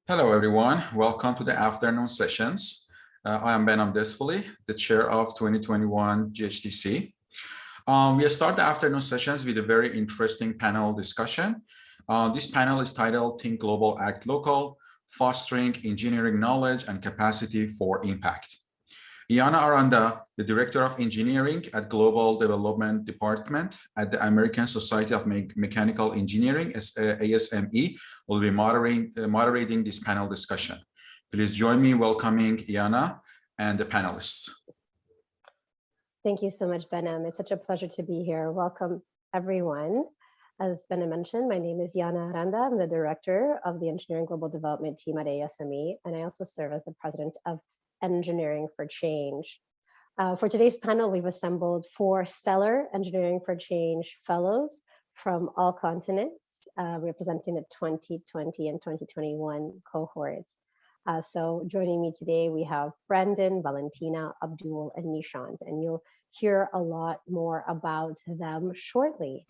Hello, everyone. Welcome to the afternoon sessions. I am Ben Amdesfuli, the chair of 2021 GHTC. We start the afternoon sessions with a very interesting panel discussion. This panel is titled Think Global, Act Local, Fostering Engineering Knowledge and Capacity for Impact. Iana Aranda, the Director of Engineering at Global Development Department at the American Society of Mechanical Engineering, ASME, will be moderating this panel discussion. Please join me in welcoming Iana and the panelists. Thank you so much, Benem. It's such a pleasure to be here. Welcome, everyone. As Benem mentioned, my name is Iana Aranda. I'm the Director of the Engineering Global Development Team at ASME, and I also serve as the President of Engineering for Change. For today's panel, we've assembled 4 stellar Engineering for Change fellows from all continents, representing the 2020 and 2021 cohorts. So joining me today, we have Brandon, Valentina, Abdul, and Nishant, and you'll hear a lot more about them shortly.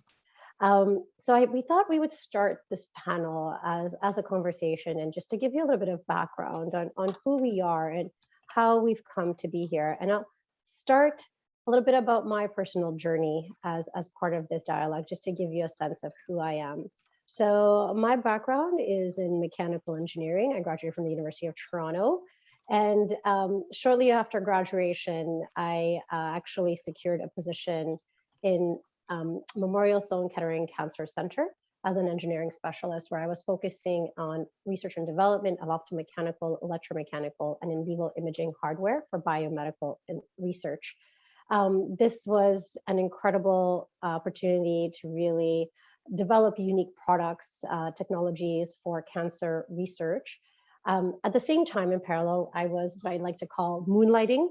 We thought we would start this panel as a conversation and just to give you a little bit of background on who we are and how we've come to be here. And I'll start a little bit about my personal journey as part of this dialogue, just to give you a sense of who I am. So my background is in mechanical engineering. I graduated from the University of Toronto. And shortly after graduation, I actually secured a position in Memorial Sloan Kettering Cancer Center as an engineering specialist, where I was focusing on research and development of optomechanical, electromechanical, and in vivo imaging hardware for biomedical research. This was an incredible opportunity to really develop unique products, technologies for cancer research. At the same time, in parallel, I was what I like to call moonlighting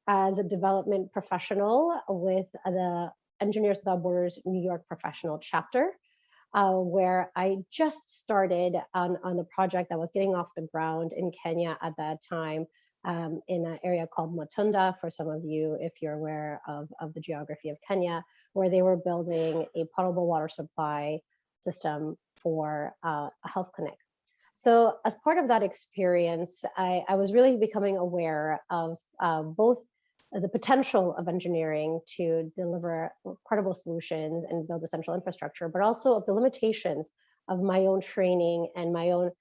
as a development professional with the Engineers Without Borders New York Professional Chapter, where I just started on a project that was getting off the ground in Kenya at that time, in an area called Matunda, for some of you, if you're aware of the geography of Kenya, where they were building a potable water supply system for a health clinic. So as part of that experience, I was really becoming aware of both the potential of engineering to deliver credible solutions and build essential infrastructure, but also of the limitations of my own training and my own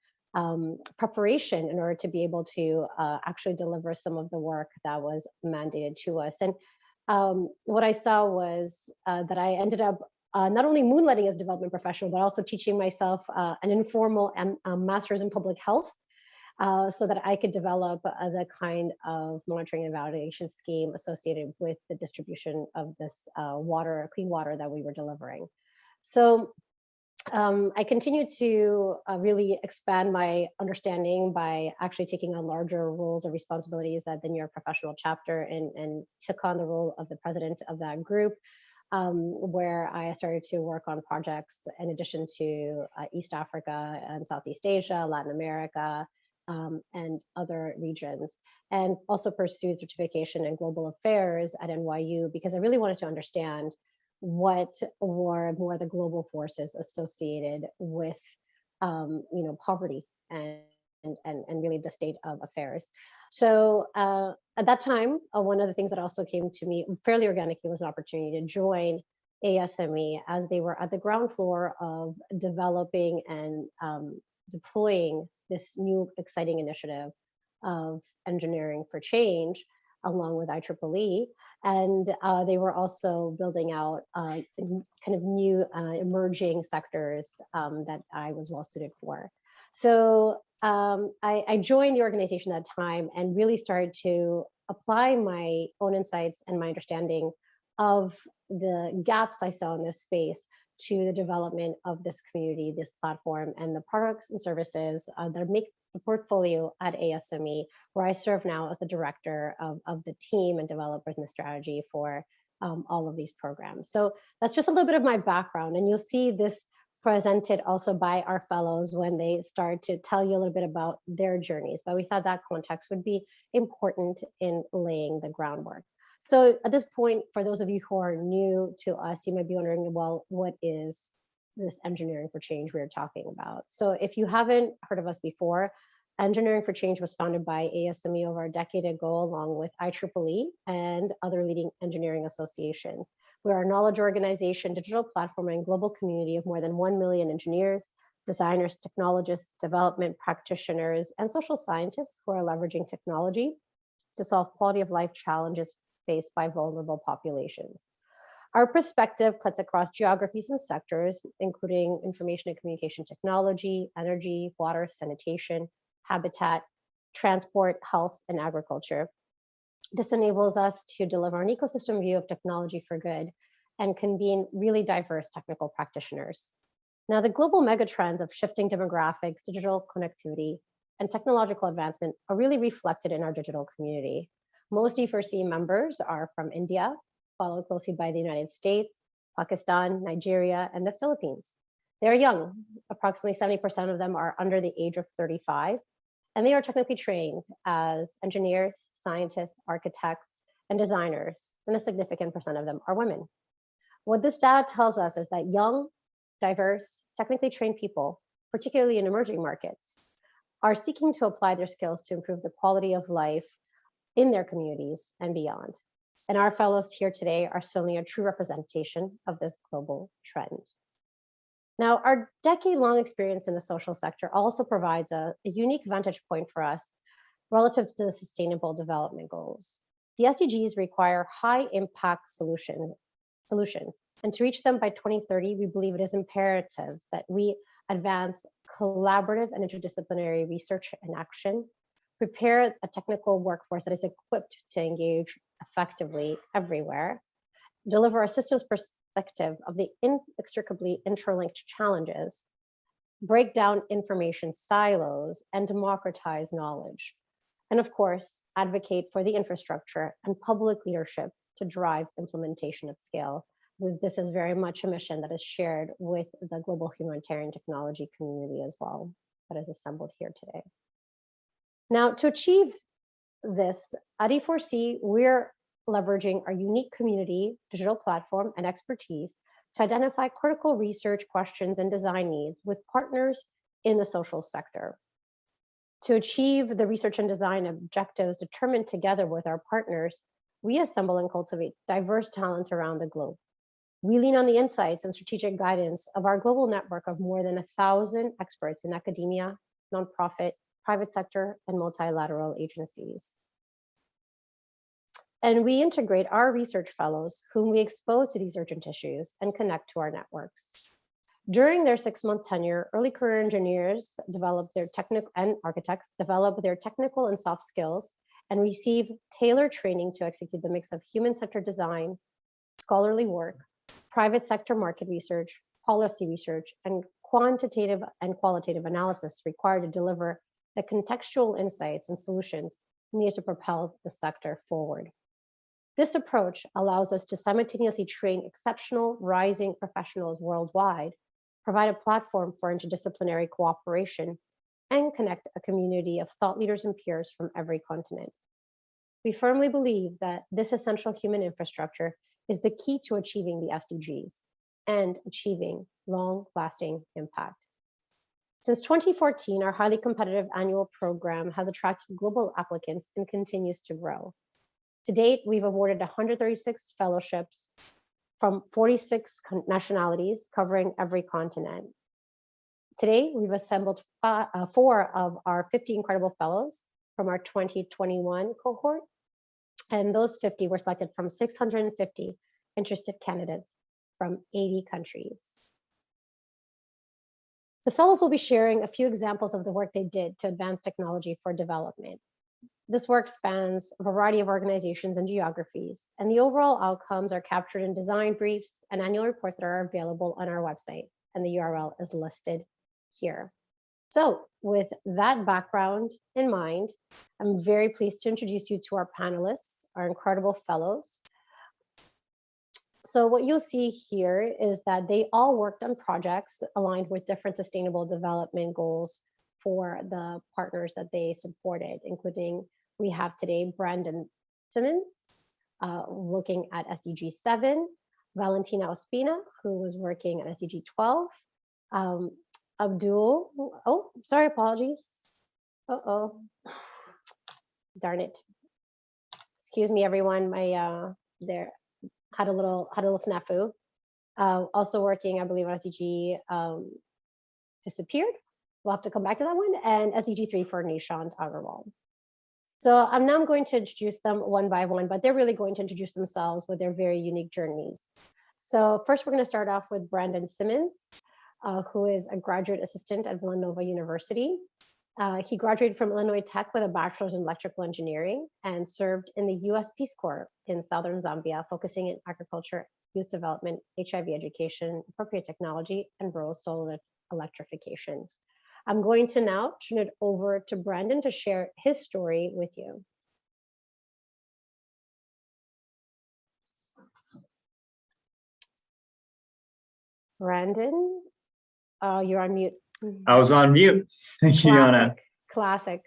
preparation in order to be able to actually deliver some of the work that was mandated to us. And what I saw was that I ended up not only moonlighting as a development professional, but also teaching myself an informal master's in public health, so that I could develop the kind of monitoring and validation scheme associated with the distribution of this clean water that we were delivering. So I continued to really expand my understanding by actually taking on larger roles or responsibilities at the New York Professional Chapter, and took on the role of the president of that group, where I started to work on projects in addition to East Africa and Southeast Asia, Latin America, and other regions, and also pursued certification in global affairs at NYU, because I really wanted to understand what were more the global forces associated with poverty and really the state of affairs. So at that time, one of the things that also came to me fairly organically was an opportunity to join ASME, as they were at the ground floor of developing and deploying this new exciting initiative of engineering for change, along with IEEE. And they were also building out kind of new emerging sectors that I was well suited for. So I joined the organization at that time and really started to apply my own insights and my understanding of the gaps I saw in this space to the development of this community, this platform, and the products and services that make the portfolio at ASME, where I serve now as the director of the team and developers and the strategy for all of these programs. So that's just a little bit of my background, and you'll see this presented also by our fellows when they start to tell you a little bit about their journeys, but we thought that context would be important in laying the groundwork. So at this point, for those of you who are new to us, you might be wondering, well, what is this engineering for change we're talking about? So if you haven't heard of us before, Engineering for Change was founded by ASME over a decade ago, along with IEEE and other leading engineering associations. We are a knowledge organization, digital platform, and global community of more than 1 million engineers, designers, technologists, development practitioners, and social scientists who are leveraging technology to solve quality of life challenges faced by vulnerable populations. Our perspective cuts across geographies and sectors, including information and communication technology, energy, water, sanitation, habitat, transport, health, and agriculture. This enables us to deliver an ecosystem view of technology for good and convene really diverse technical practitioners. Now, the global megatrends of shifting demographics, digital connectivity, and technological advancement are really reflected in our digital community. Most E4C members are from India, followed closely by the United States, Pakistan, Nigeria, and the Philippines. They're young. Approximately 70% of them are under the age of 35, and they are technically trained as engineers, scientists, architects, and designers, and a significant percent of them are women. What this data tells us is that young, diverse, technically trained people, particularly in emerging markets, are seeking to apply their skills to improve the quality of life in their communities and beyond. And our fellows here today are certainly a true representation of this global trend. Now, our decade-long experience in the social sector also provides a unique vantage point for us relative to the Sustainable Development Goals. The SDGs require high-impact solutions, and to reach them by 2030, we believe it is imperative that we advance collaborative and interdisciplinary research and action, prepare a technical workforce that is equipped to engage effectively everywhere, deliver a systems perspective of the inextricably interlinked challenges, break down information silos, and democratize knowledge. And of course, advocate for the infrastructure and public leadership to drive implementation at scale. This is very much a mission that is shared with the global humanitarian technology community as well, that is assembled here today. Now, to achieve this, at E4C, we're leveraging our unique community, digital platform, and expertise to identify critical research questions and design needs with partners in the social sector. To achieve the research and design objectives determined together with our partners, we assemble and cultivate diverse talent around the globe. We lean on the insights and strategic guidance of our global network of more than 1,000 experts in academia, nonprofit, private sector, and multilateral agencies. And we integrate our research fellows whom we expose to these urgent issues and connect to our networks. During their 6-month tenure, early career engineers and architects develop their technical and soft skills and receive tailored training to execute the mix of human-centered design, scholarly work, private sector market research, policy research, and quantitative and qualitative analysis required to deliver the contextual insights and solutions needed to propel the sector forward. This approach allows us to simultaneously train exceptional rising professionals worldwide, provide a platform for interdisciplinary cooperation, and connect a community of thought leaders and peers from every continent. We firmly believe that this essential human infrastructure is the key to achieving the SDGs and achieving long-lasting impact. Since 2014, our highly competitive annual program has attracted global applicants and continues to grow. To date, we've awarded 136 fellowships from 46 nationalities covering every continent. Today, we've assembled 4 of our 50 incredible fellows from our 2021 cohort, and those 50 were selected from 650 interested candidates from 80 countries. The fellows will be sharing a few examples of the work they did to advance technology for development. This work spans a variety of organizations and geographies, and the overall outcomes are captured in design briefs and annual reports that are available on our website, and the URL is listed here. So with that background in mind, I'm very pleased to introduce you to our panelists, our incredible fellows. So what you'll see here is that they all worked on projects aligned with different sustainable development goals for the partners that they supported, including we have today Brandon Simmons looking at SDG 7, Valentina Ospina, who was working at SDG 12, Abdul, apologies. Uh-oh. Darn it. Excuse me, everyone. My there had a little snafu. Also working, I believe, on SDG disappeared. We'll have to come back to that one. And SDG 3 for Nishant Agarwal. So I'm going to introduce them one by one, but they're really going to introduce themselves with their very unique journeys. So first, we're going to start off with Brandon Simmons, who is a graduate assistant at Villanova University. He graduated from Illinois Tech with a bachelor's in electrical engineering and served in the U.S. Peace Corps in southern Zambia, focusing in agriculture, youth development, HIV education, appropriate technology, and rural solar electrification. I'm going to now turn it over to Brandon to share his story with you. Brandon, you're on mute. I was on mute. Thank you, Iana. Classic.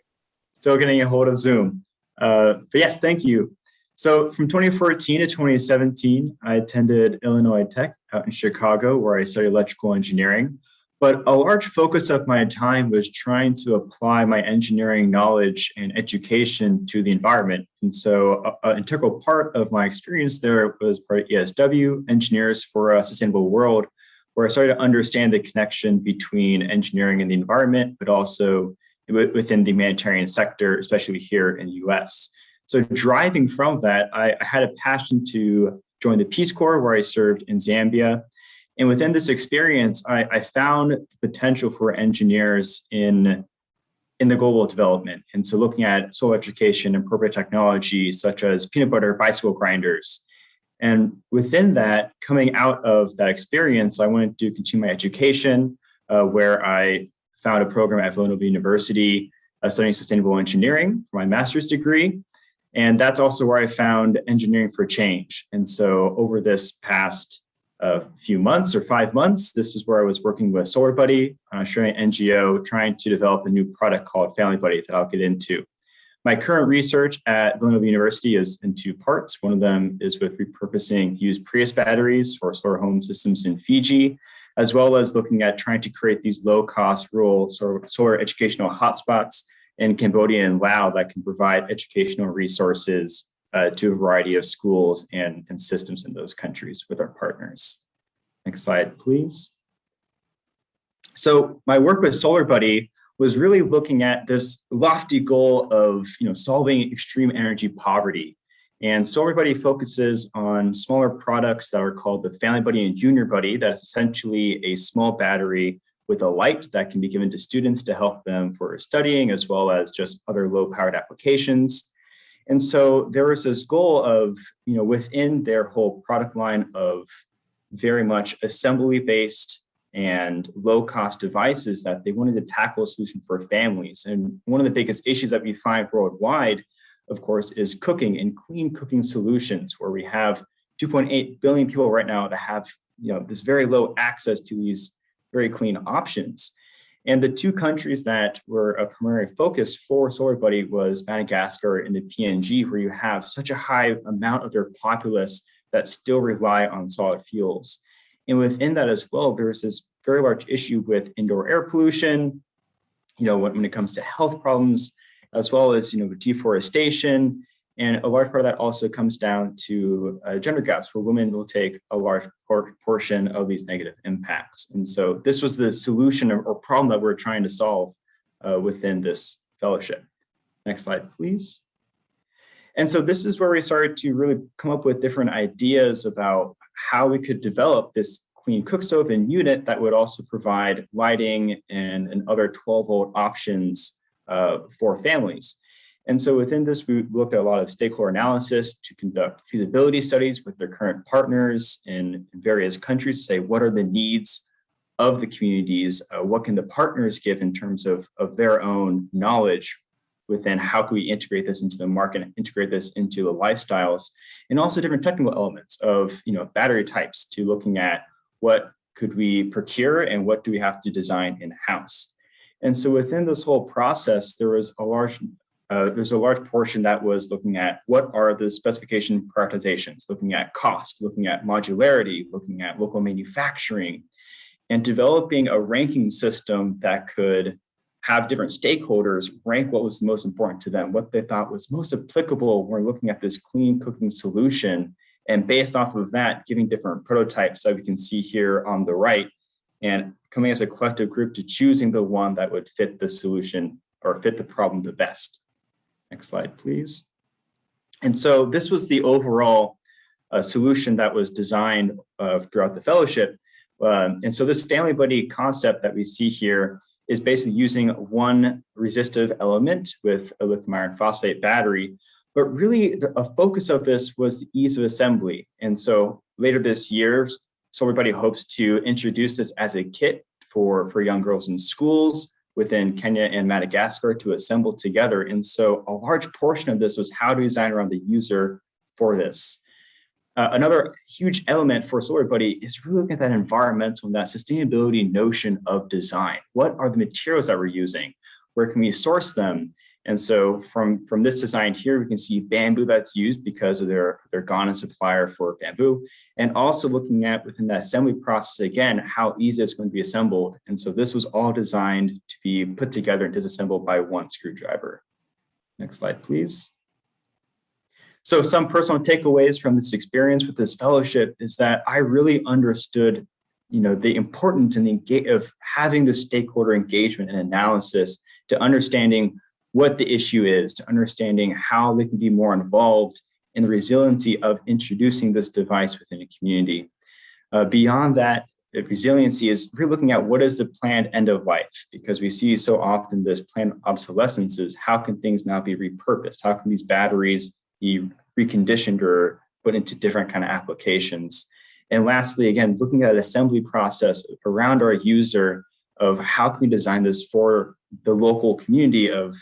Still getting a hold of Zoom. But yes, thank you. So from 2014 to 2017, I attended Illinois Tech out in Chicago, where I studied electrical engineering. But a large focus of my time was trying to apply my engineering knowledge and education to the environment. And so an integral part of my experience there was part of ESW, Engineers for a Sustainable World, where I started to understand the connection between engineering and the environment, but also within the humanitarian sector, especially here in the US. So driving from that, I had a passion to join the Peace Corps, where I served in Zambia. And within this experience, I found the potential for engineers in the global development. And so looking at solar electrification and appropriate technology, such as peanut butter bicycle grinders. And within that, coming out of that experience, I wanted to continue my education, where I found a program at Villanova University studying sustainable engineering for my master's degree. And that's also where I found engineering for change. And so over this past few months or 5 months, this is where I was working with Solar Buddy, an Australian NGO, trying to develop a new product called Family Buddy that I'll get into. My current research at Villanova University is in 2 parts. One of them is with repurposing used Prius batteries for solar home systems in Fiji, as well as looking at trying to create these low-cost rural solar educational hotspots in Cambodia and Laos that can provide educational resources to a variety of schools and systems in those countries with our partners. Next slide, please. So my work with Solar Buddy was really looking at this lofty goal of solving extreme energy poverty. And Solar Buddy focuses on smaller products that are called the Family Buddy and Junior Buddy. That's essentially a small battery with a light that can be given to students to help them for studying, as well as just other low-powered applications. And so there was this goal of, within their whole product line of very much assembly-based and low-cost devices, that they wanted to tackle a solution for families. And one of the biggest issues that we find worldwide, of course, is cooking and clean cooking solutions, where we have 2.8 billion people right now that have this very low access to these very clean options. And the 2 countries that were a primary focus for Solar Buddy was Madagascar and the PNG, where you have such a high amount of their populace that still rely on solid fuels. And within that as well, there's this very large issue with indoor air pollution, when it comes to health problems, as well as, deforestation. And a large part of that also comes down to gender gaps, where women will take a large portion of these negative impacts. And so this was the solution or problem that we're trying to solve within this fellowship. Next slide, please. And so this is where we started to really come up with different ideas about how we could develop this clean cook stove and unit that would also provide lighting and other 12-volt options for families. And so within this, we looked at a lot of stakeholder analysis to conduct feasibility studies with their current partners in various countries to say, what are the needs of the communities? What can the partners give in terms of their own knowledge within how can we integrate this into the market and integrate this into the lifestyles, and also different technical elements of battery types, to looking at what could we procure and what do we have to design in-house. And so within this whole process, there's a large portion that was looking at what are the specification prioritizations, looking at cost, looking at modularity, looking at local manufacturing, and developing a ranking system that could have different stakeholders rank what was most important to them, what they thought was most applicable when looking at this clean cooking solution. And based off of that, giving different prototypes that we can see here on the right, and coming as a collective group to choosing the one that would fit the solution or fit the problem the best. Next slide, please. And so this was the overall solution that was designed throughout the fellowship. And so this family buddy concept that we see here is basically using one resistive element with a lithium iron phosphate battery. But really, a focus of this was the ease of assembly. And so later this year, Solar Buddy hopes to introduce this as a kit for young girls in schools within Kenya and Madagascar to assemble together. And so a large portion of this was how to design around the user for this. Another huge element for Solar Buddy is really looking at that environmental and that sustainability notion of design. What are the materials that we're using? Where can we source them? And so from this design here, we can see bamboo that's used because of their Ghana supplier for bamboo. And also looking at within that assembly process, again, how easy it's going to be assembled. And so this was all designed to be put together and disassembled by one screwdriver. Next slide, please. So some personal takeaways from this experience with this fellowship is that I really understood, the importance of having the stakeholder engagement and analysis to understanding what the issue is, to understanding how they can be more involved in the resiliency of introducing this device within a community. Beyond that, the resiliency is really looking at what is the planned end of life, because we see so often this planned obsolescences. How can things now be repurposed? How can these batteries be reconditioned or put into different kind of applications? And lastly, again, looking at an assembly process around our user of how can we design this for the local community of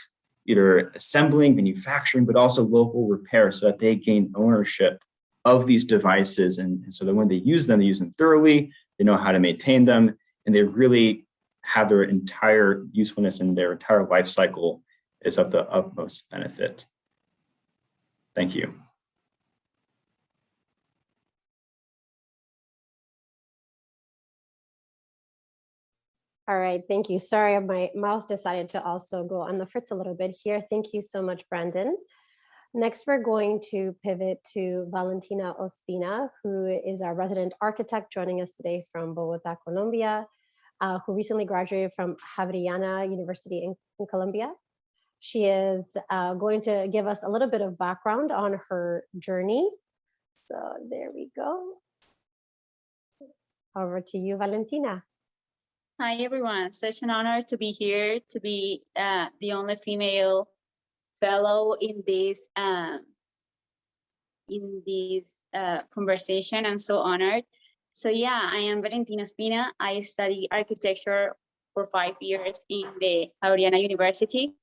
either assembling, manufacturing, but also local repair so that they gain ownership of these devices. And so that when they use them thoroughly, they know how to maintain them, and they really have their entire usefulness and their entire life cycle is of the utmost benefit. Thank you. All right, thank you. Sorry, my mouse decided to also go on the fritz a little bit here. Thank you so much, Brandon. Next, we're going to pivot to Valentina Ospina, who is our resident architect joining us today from Bogota, Colombia, who recently graduated from Javeriana University in Colombia. She is going to give us a little bit of background on her journey. So there we go. Over to you, Valentina. Hi, everyone. Such an honor to be here, to be the only female fellow in this conversation. I'm so honored. So yeah, I am Valentina Ospina. I studied architecture for 5 years in the Javeriana University.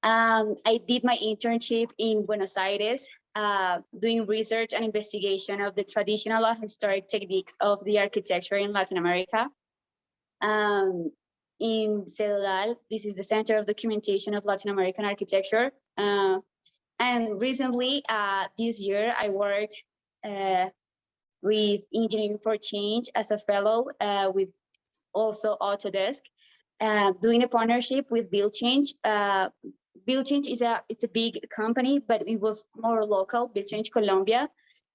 I did my internship in Buenos Aires, doing research and investigation of the traditional and historic techniques of the architecture in Latin America. In CEOG, this is the Center of Documentation of Latin American Architecture. And recently, this year, I worked with Engineering for Change as a fellow with also Autodesk, doing a partnership with Build Change. Build Change it's a big company, but it was more local, Build Change Colombia,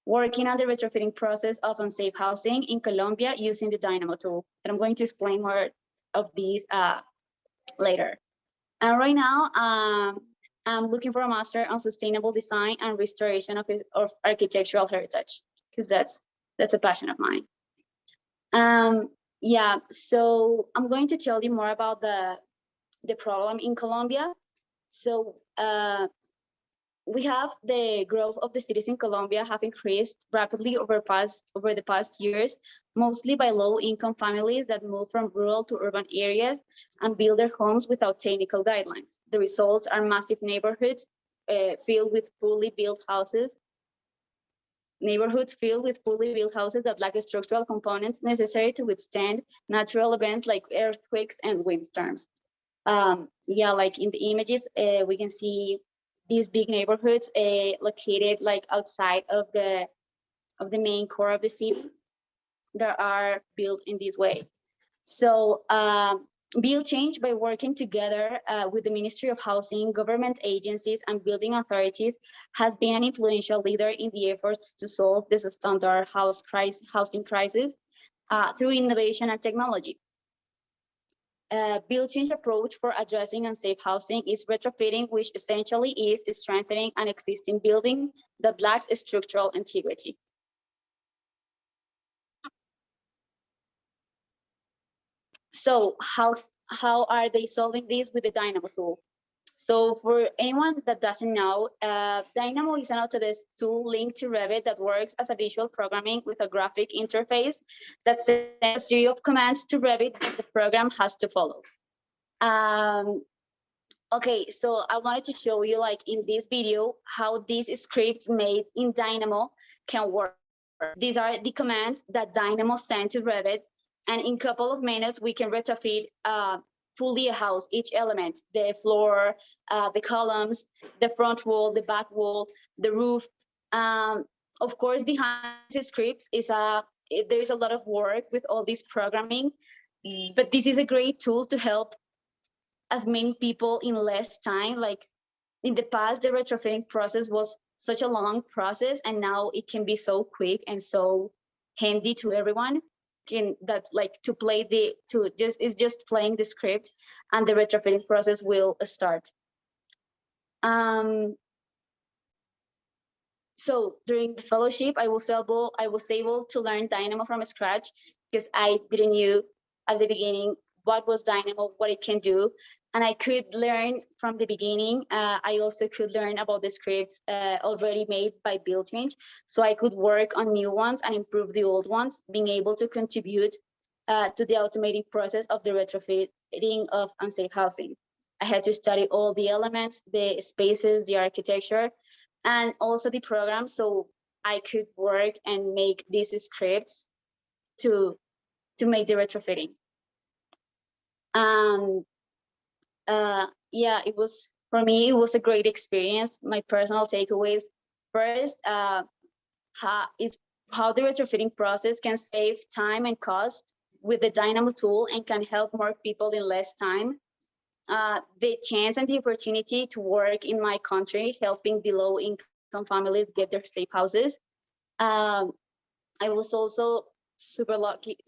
working on the retrofitting process of unsafe housing in Colombia using the Dynamo tool. And I'm going to explain more of these later. And right now, I'm looking for a master on sustainable design and restoration of architectural heritage, because that's a passion of mine. Yeah, so I'm going to tell you more about the problem in Colombia. So we have the growth of the cities in Colombia have increased rapidly over the past years, mostly by low-income families that move from rural to urban areas and build their homes without technical guidelines. The results are massive neighborhoods filled with poorly built houses. Neighborhoods filled with poorly built houses that lack structural components necessary to withstand natural events like earthquakes and windstorms. Yeah, like in the images, we can see these big neighborhoods located like outside of the main core of the city that are built in this way. So Build change by working together with the Ministry of Housing, government agencies, and building authorities has been an influential leader in the efforts to solve this standard housing crisis through innovation and technology. Build change approach for addressing unsafe housing is retrofitting, which essentially is strengthening an existing building that lacks structural integrity. So how are they solving this with the Dynamo tool? So for anyone that doesn't know, Dynamo is an Autodesk tool linked to Revit that works as a visual programming with a graphic interface that sends a series of commands to Revit that the program has to follow. Okay, so I wanted to show you, like in this video, how these scripts made in Dynamo can work. These are the commands that Dynamo sent to Revit, and in a couple of minutes, we can retrofit fully a house, each element, the floor, the columns, the front wall, the back wall, the roof. Of course, behind these scripts there is a lot of work with all this programming, but this is a great tool to help as many people in less time. Like in the past, the retrofitting process was such a long process, and now it can be so quick and so handy to everyone. It's just playing the script, and the retrofitting process will start. So during the fellowship, I was able to learn Dynamo from scratch, because I didn't know at the beginning what was Dynamo, what it can do. And I could learn from the beginning. I also could learn about the scripts already made by Build Change, so I could work on new ones and improve the old ones, being able to contribute to the automating process of the retrofitting of unsafe housing. I had to study all the elements, the spaces, the architecture, and also the program, so I could work and make these scripts to make the retrofitting. Yeah, for me, it was a great experience. My personal takeaways: first, how the retrofitting process can save time and cost with the Dynamo tool and can help more people in less time. The chance and the opportunity to work in my country, helping the low-income families get their safe houses. I was also super lucky,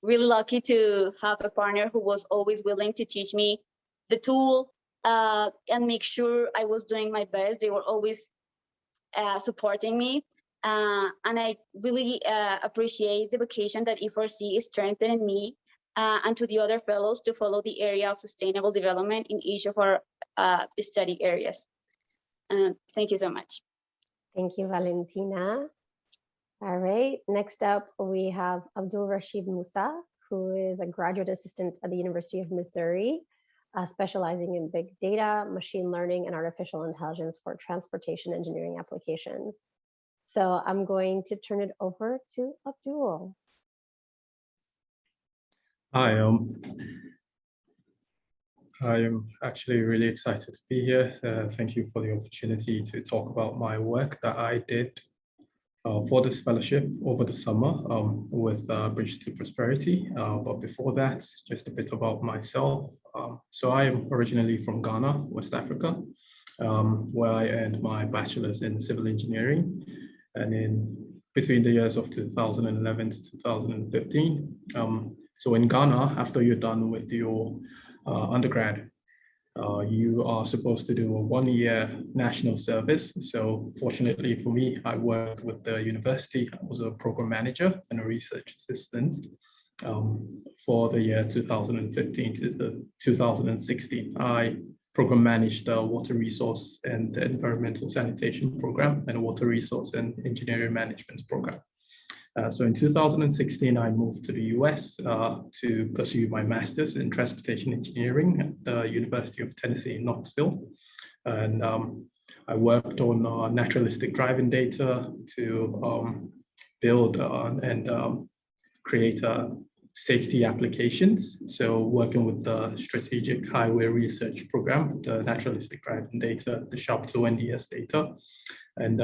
really lucky to have a partner who was always willing to teach me the tool and make sure I was doing my best. They were always supporting me. And I really appreciate the vocation that E4C is strengthening me and to the other fellows to follow the area of sustainable development in each of our study areas. Thank you so much. Thank you, Valentina. All right, next up we have Abdul Rashid Mussah, who is a graduate assistant at the University of Missouri, specializing in big data, machine learning, and artificial intelligence for transportation engineering applications. So I'm going to turn it over to Abdul. Hi, I am actually really excited to be here. Thank you for the opportunity to talk about my work that I did for this fellowship over the summer with Bridge to Prosperity. But before that, just a bit about myself. So I am originally from Ghana, West Africa, where I earned my bachelor's in civil engineering. And in between the years of 2011 to 2015. So in Ghana, after you're done with your undergrad, you are supposed to do a 1-year national service. So fortunately for me, I worked with the university. I was a program manager and a research assistant for the year 2015 to 2016. I program managed the water resource and environmental sanitation program and water resource and engineering management program. So in 2016, I moved to the US to pursue my master's in transportation engineering at the University of Tennessee in Knoxville. And I worked on naturalistic driving data to build and create safety applications. So working with the Strategic Highway Research Program, the naturalistic driving data, the SHARP2 NDS data. And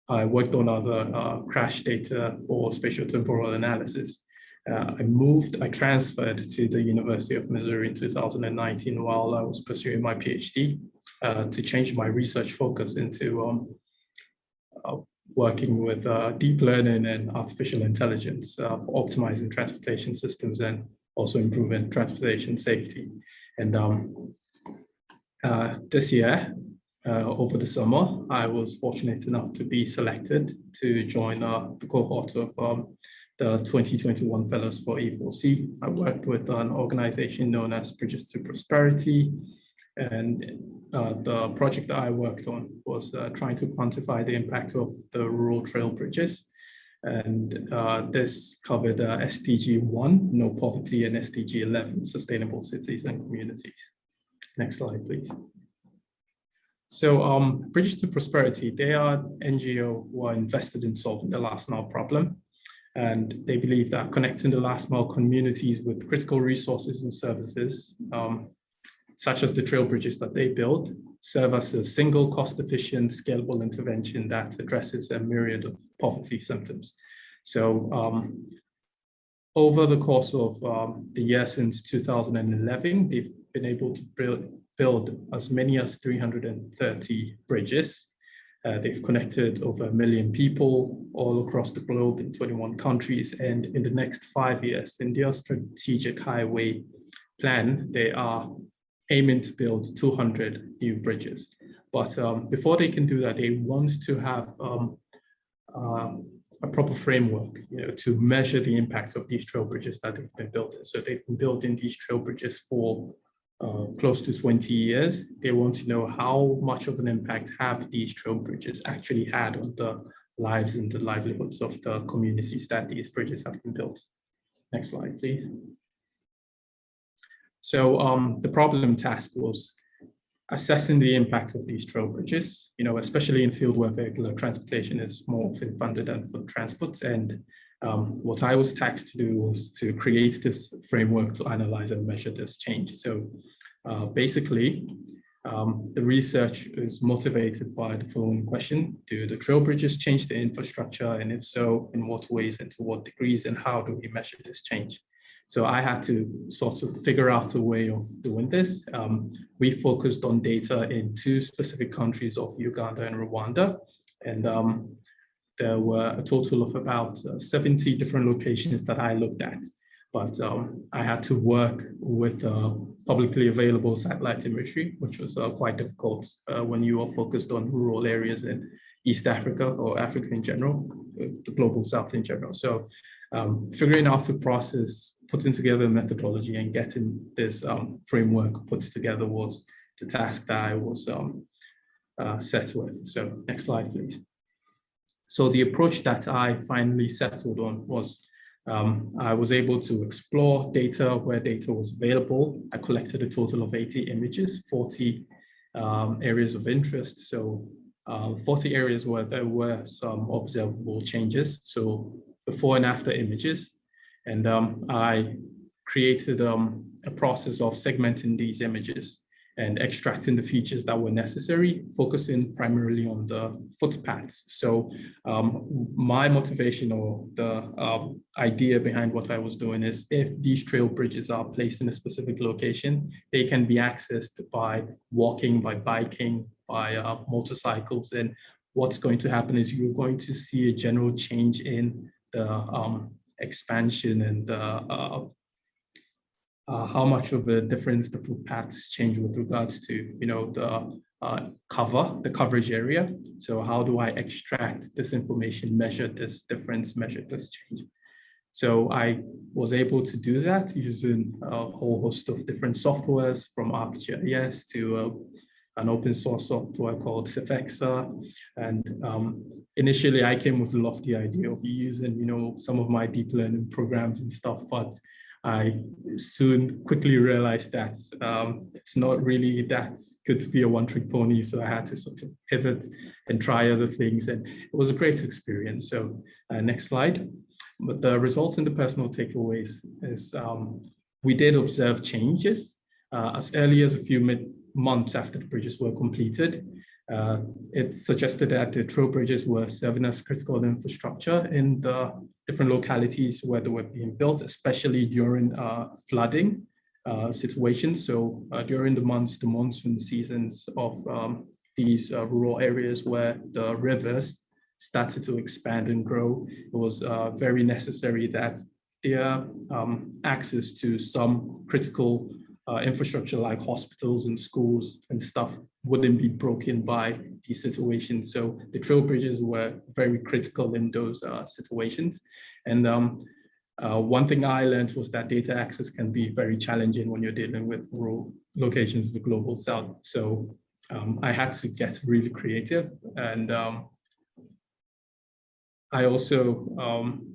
I worked on other crash data for spatial temporal analysis. I transferred to the University of Missouri in 2019 while I was pursuing my PhD to change my research focus into working with deep learning and artificial intelligence for optimizing transportation systems and also improving transportation safety. And this year, over the summer, I was fortunate enough to be selected to join the cohort of the 2021 Fellows for E4C. I worked with an organization known as Bridges to Prosperity, and the project that I worked on was trying to quantify the impact of the rural trail bridges. And this covered SDG 1, no poverty, and SDG 11, sustainable cities and communities. Next slide, please. So Bridges to Prosperity, they are an NGO who are invested in solving the last mile problem. And they believe that connecting the last mile communities with critical resources and services, such as the trail bridges that they build, serve as a single cost-efficient, scalable intervention that addresses a myriad of poverty symptoms. So over the course of the year since 2011, they've been able to build as many as 330 bridges. They've connected over 1 million people all across the globe in 21 countries. And in the next 5 years, in their strategic highway plan, they are aiming to build 200 new bridges. But before they can do that, they want to have a proper framework, to measure the impact of these trail bridges that they've been building. So they've been building these trail bridges for close to 20 years. They want to know how much of an impact have these trail bridges actually had on the lives and the livelihoods of the communities that these bridges have been built. Next slide, please. So the problem task was assessing the impact of these trail bridges, especially in field where vehicular transportation is more often funded than foot transport. And what I was tasked to do was to create this framework to analyze and measure this change. So basically, the research is motivated by the following question: do the trail bridges change the infrastructure? And if so, in what ways and to what degrees? And how do we measure this change? So I had to sort of figure out a way of doing this. We focused on data in 2 specific countries of Uganda and Rwanda. And there were a total of about 70 different locations that I looked at. But I had to work with publicly available satellite imagery, which was quite difficult when you are focused on rural areas in East Africa or Africa in general, the global South in general. So figuring out a process, putting together a methodology, and getting this framework put together was the task that I was set with. So next slide, please. So the approach that I finally settled on was I was able to explore data where data was available. I collected a total of 80 images, 40 areas of interest. So 40 areas where there were some observable changes. So before and after images. And I created a process of segmenting these images and extracting the features that were necessary, focusing primarily on the footpaths. So my motivation, or the idea behind what I was doing, is if these trail bridges are placed in a specific location, they can be accessed by walking, by biking, by motorcycles. And what's going to happen is you're going to see a general change in the expansion and how much of a difference the footpaths change with regards to, the coverage area. So how do I extract this information, measure this difference, measure this change? So I was able to do that using a whole host of different softwares, from ArcGIS to an open source software called Cefexa. And initially I came with a lofty idea of using, some of my deep learning programs and stuff, but I soon quickly realized that it's not really that good to be a one-trick pony. So I had to sort of pivot and try other things, and it was a great experience. So next slide. But the results and the personal takeaways is we did observe changes as early as a few months after the bridges were completed. It suggested that the trail bridges were serving as critical infrastructure in the different localities where they were being built, especially during flooding situations. So during the monsoon seasons of these rural areas where the rivers started to expand and grow, it was very necessary that their access to some critical infrastructure like hospitals and schools and stuff wouldn't be broken by these situations. So the Trailbridges were very critical in those situations. And one thing I learned was that data access can be very challenging when you're dealing with rural locations in the global south. So I had to get really creative, and I also,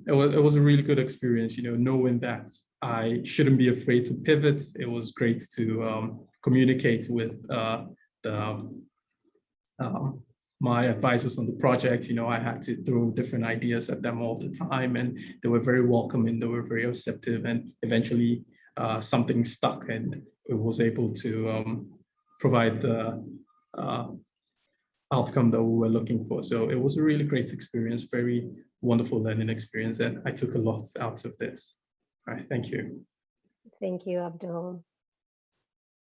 it was a really good experience, knowing that I shouldn't be afraid to pivot. It was great to communicate with my advisors on the project. I had to throw different ideas at them all the time, and they were very welcoming, they were very receptive, and eventually something stuck, and it was able to provide the outcome that we were looking for. So it was a really great experience, very wonderful learning experience, and I took a lot out of this. All right, thank you. Thank you, Abdul.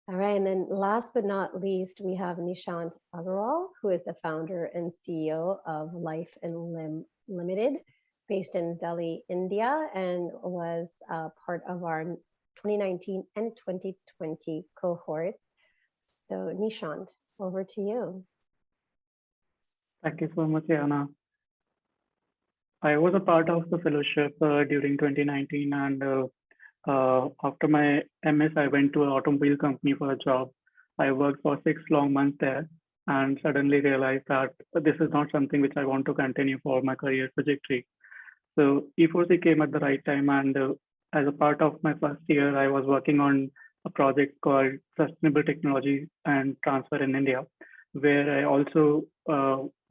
All right, and then last but not least, we have Nishant Agarwal, who is the founder and CEO of Life and Limb Limited, based in Delhi, India, and was part of our 2019 and 2020 cohorts. So Nishant, over to you. Thank you so much, Iana. I was a part of the fellowship during 2019, and after my MS, I went to an automobile company for a job. I worked for 6 long months there and suddenly realized that this is not something which I want to continue for my career trajectory. So E4C came at the right time, and as a part of my first year, I was working on a project called Sustainable Technology and Transfer in India, where I also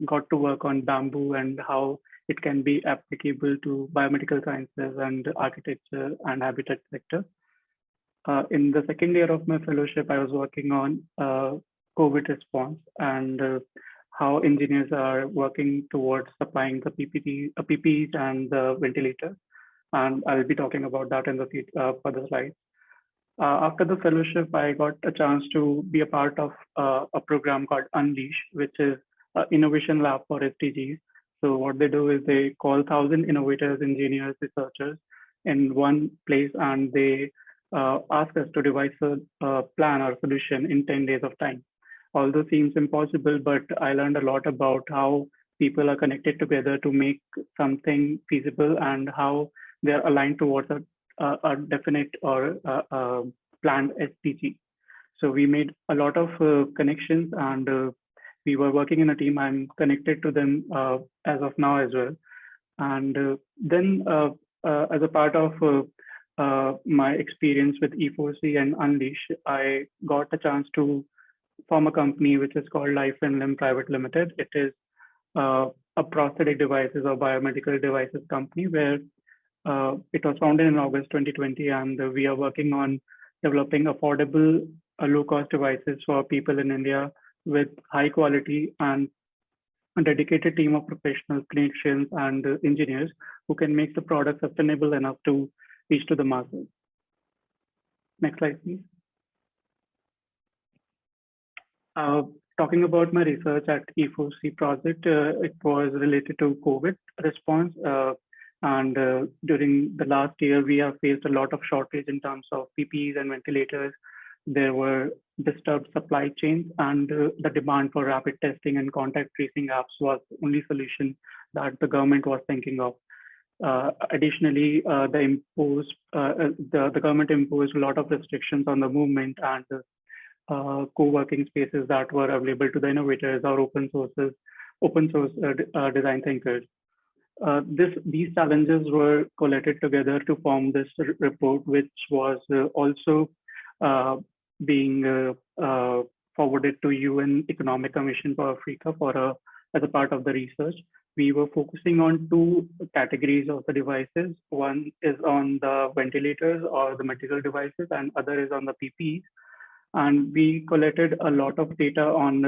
got to work on bamboo and how it can be applicable to biomedical sciences and architecture and habitat sector. In the second year of my fellowship, I was working on COVID response and how engineers are working towards supplying the PPEs and the ventilator. And I'll be talking about that in the further slides. After the fellowship, I got a chance to be a part of a program called Unleash, which is an innovation lab for SDGs. So what they do is they call 1,000 innovators, engineers, researchers in one place, and they ask us to devise a plan or solution in 10 days of time. Although seems impossible, but I learned a lot about how people are connected together to make something feasible and how they're aligned towards a definite or planned SDG. So we made a lot of connections, and we were working in a team. I'm connected to them as of now as well. And then as a part of my experience with E4C and Unleash, I got a chance to form a company which is called Life and Limb Private Limited. It is a prosthetic devices or biomedical devices company where it was founded in August 2020, and we are working on developing affordable, low-cost devices for people in India with high quality and a dedicated team of professionals, clinicians, and engineers who can make the product sustainable enough to reach to the masses. Next slide, please. Talking about my research at E4C project, it was related to COVID response. And during the last year, we have faced a lot of shortage in terms of PPEs and ventilators. There were disturbed supply chains, and the demand for rapid testing and contact tracing apps was the only solution that the government was thinking of. Additionally, the government imposed a lot of restrictions on the movement and co-working spaces that were available to the innovators or open source design thinkers. These challenges were collated together to form this report, which was also being forwarded to UN Economic Commission for Africa as a part of the research. We were focusing on 2 categories of the devices. One is on the ventilators or the medical devices, and other is on the PPEs. And we collected a lot of data on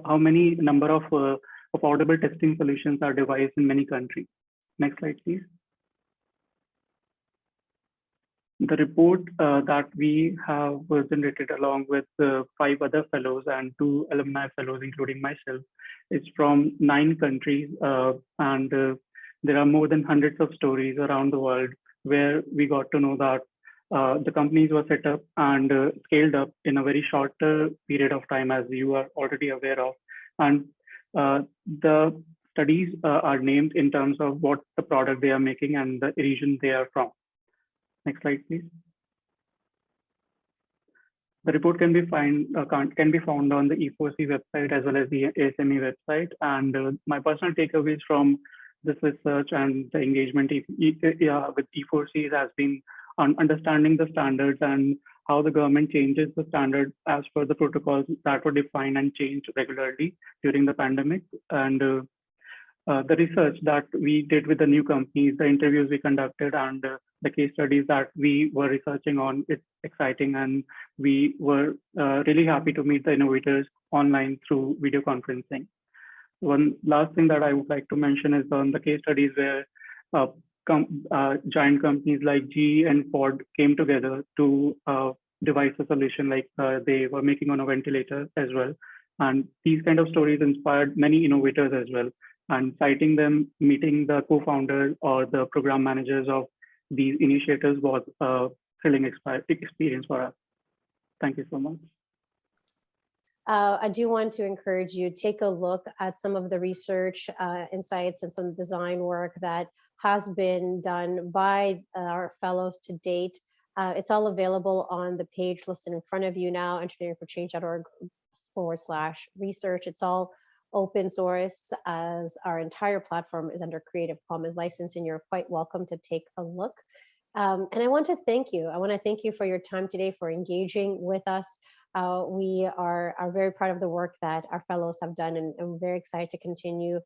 how many number of affordable testing solutions are devised in many countries. Next slide, please. The report that we have was generated along with 5 other fellows and 2 alumni fellows, including myself, is from 9 countries, and there are more than hundreds of stories around the world where we got to know that the companies were set up and scaled up in a very short period of time, as you are already aware of. And the studies are named in terms of what the product they are making and the region they are from. Next slide, please. The report can be found on the E4C website as well as the ASME website. And my personal takeaways from this research and the engagement with E4C has been on understanding the standards and how the government changes the standard as per the protocols that were defined and changed regularly during the pandemic. And the research that we did with the new companies, the interviews we conducted, and the case studies that we were researching on, it's exciting. And we were really happy to meet the innovators online through video conferencing. One last thing that I would like to mention is on the case studies where giant companies like GE and Ford came together to devise a solution, like they were making on a ventilator as well. And these kind of stories inspired many innovators as well. And citing them, meeting the co-founders or the program managers of these initiatives was a thrilling experience for us. Thank you so much. I do want to encourage you, take a look at some of the research insights and some design work that has been done by our fellows to date. It's all available on the page listed in front of you now, engineeringforchange.org/research. It's all open source, as our entire platform is under Creative Commons license, and you're quite welcome to take a look. And I want to thank you. I want to thank you for your time today, for engaging with us. We are very proud of the work that our fellows have done, and we're very excited to continue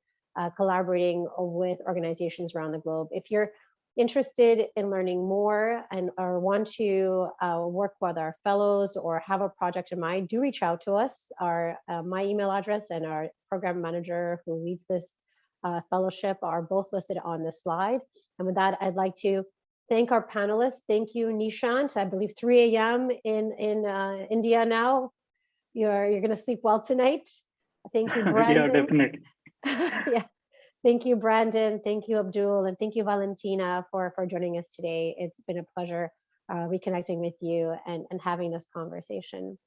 collaborating with organizations around the globe. If you're interested in learning more and or want to work with our fellows or have a project in mind, do reach out to us. My email address and our program manager who leads this fellowship are both listed on this slide. And with that, I'd like to thank our panelists. Thank you, Nishant. I believe 3 a.m. in India now. You're going to sleep well tonight. Thank you, Brandon. Yeah, definitely. Yeah. Thank you, Brandon. Thank you, Abdul. And thank you, Valentina, for joining us today. It's been a pleasure reconnecting with you and having this conversation.